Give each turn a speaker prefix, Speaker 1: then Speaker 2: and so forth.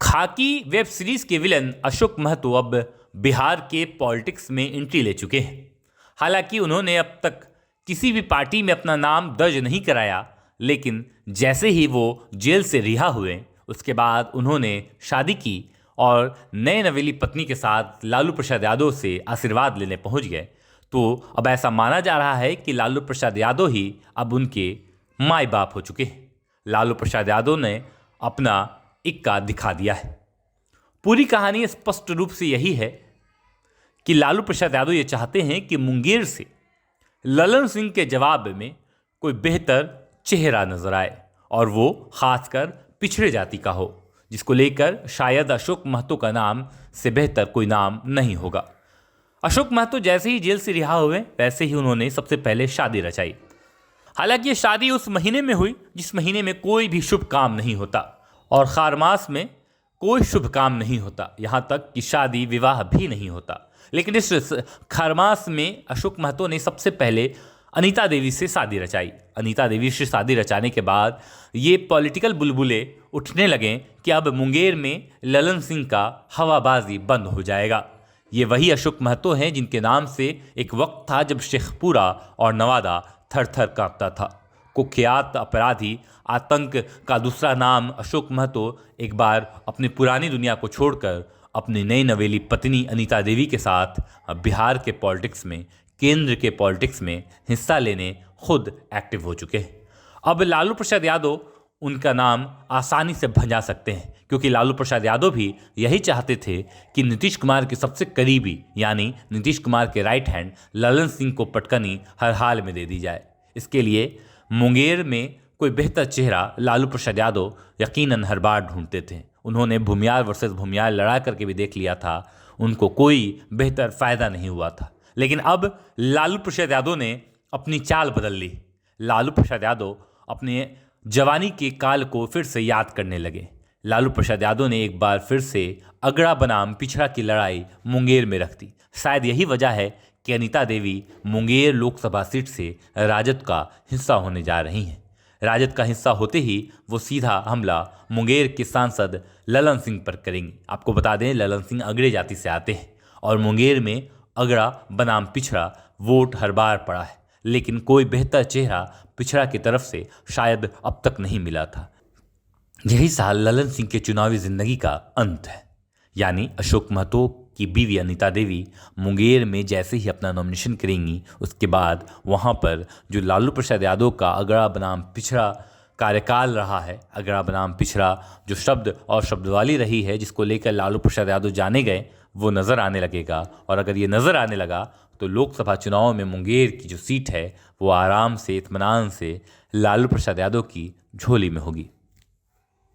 Speaker 1: खाकी web series के villain Ashok Mahato अब बिहार के पॉलिटिक्स में एंट्री ले चुके हैं। हालांकि उन्होंने अब तक किसी भी पार्टी में अपना नाम दर्ज नहीं कराया, लेकिन जैसे ही वो जेल से रिहा हुए उसके बाद उन्होंने शादी की और नए नवेली पत्नी के साथ लालू प्रसाद यादव से आशीर्वाद लेने पहुंच गए। तो अब ऐसा माना जा रहा है कि लालू प्रसाद यादव ही अब उनके माई बाप हो चुके हैं। लालू प्रसाद यादव ने अपना इक्का दिखा दिया है। पूरी कहानी स्पष्ट रूप से यही है कि लालू प्रसाद यादव ये चाहते हैं कि मुंगेर से ललन सिंह के जवाब में कोई बेहतर चेहरा नजर आए और वो खासकर पिछड़े जाति का हो, जिसको लेकर शायद अशोक महतो का नाम से बेहतर कोई नाम नहीं होगा। अशोक महतो जैसे ही जेल से रिहा हुए वैसे ही उन्होंने सबसे पहले शादी रचाई। हालांकि ये शादी उस महीने में हुई जिस महीने में कोई भी शुभ काम नहीं होता और खार मास में कोई शुभ काम नहीं होता, यहाँ तक कि शादी विवाह भी नहीं होता। लेकिन इस खार मास में अशोक महतो ने सबसे पहले अनीता देवी से शादी रचाई। अनीता देवी से शादी रचाने के बाद ये पॉलिटिकल बुलबुले उठने लगे कि अब मुंगेर में ललन सिंह का हवाबाजी बंद हो जाएगा। ये वही अशोक महतो हैं जिनके नाम से एक वक्त था जब शेखपुरा और नवादा थर थर कांपता था। कुख्यात अपराधी आतंक का दूसरा नाम अशोक महतो एक बार अपनी पुरानी दुनिया को छोड़कर अपनी नई नवेली पत्नी अनीता देवी के साथ बिहार के पॉलिटिक्स में, केंद्र के पॉलिटिक्स में हिस्सा लेने खुद एक्टिव हो चुके हैं। अब लालू प्रसाद यादव उनका नाम आसानी से भंजा सकते हैं, क्योंकि लालू प्रसाद यादव भी यही चाहते थे कि नीतीश कुमार के सबसे करीबी यानी नीतीश कुमार के राइट हैंड ललन सिंह को पटकनी हर हाल में दे दी जाए। इसके लिए मुंगेर में कोई बेहतर चेहरा लालू प्रसाद यादव यकीनन हर बार ढूंढते थे। उन्होंने भूमियाल वर्सेस भूमियाल लड़ा करके भी देख लिया था, उनको कोई बेहतर फायदा नहीं हुआ था। लेकिन अब लालू प्रसाद यादव ने अपनी चाल बदल ली। लालू प्रसाद यादव अपने जवानी के काल को फिर से याद करने लगे। लालू प्रसाद यादव ने एक बार फिर से अगड़ा बनाम पिछड़ा की लड़ाई मुंगेर में रख दी। शायद यही वजह है कि अनीता देवी मुंगेर लोकसभा सीट से राजद का हिस्सा होने जा रही हैं। राजद का हिस्सा होते ही वो सीधा हमला मुंगेर के सांसद ललन सिंह पर करेंगी। आपको बता दें, ललन सिंह अगड़े जाति से आते हैं और मुंगेर में अगड़ा बनाम पिछड़ा वोट हर बार पड़ा है, लेकिन कोई बेहतर चेहरा पिछड़ा की तरफ से शायद अब तक नहीं मिला था। यही साल ललन सिंह के चुनावी जिंदगी का अंत है, यानी अशोक महतो की बीवी अनीता देवी मुंगेर में जैसे ही अपना नॉमिनेशन करेंगी, उसके बाद वहाँ पर जो लालू प्रसाद यादव का अगड़ा बनाम पिछड़ा कार्यकाल रहा है, अगड़ा बनाम पिछड़ा जो शब्द और शब्दवाली रही है जिसको लेकर लालू प्रसाद यादव जाने गए, वो नज़र आने लगेगा। और अगर ये नज़र आने लगा तो लोकसभा चुनाव में मुंगेर की जो सीट है वो आराम से, इत्मीनान से लालू प्रसाद यादव की झोली में होगी।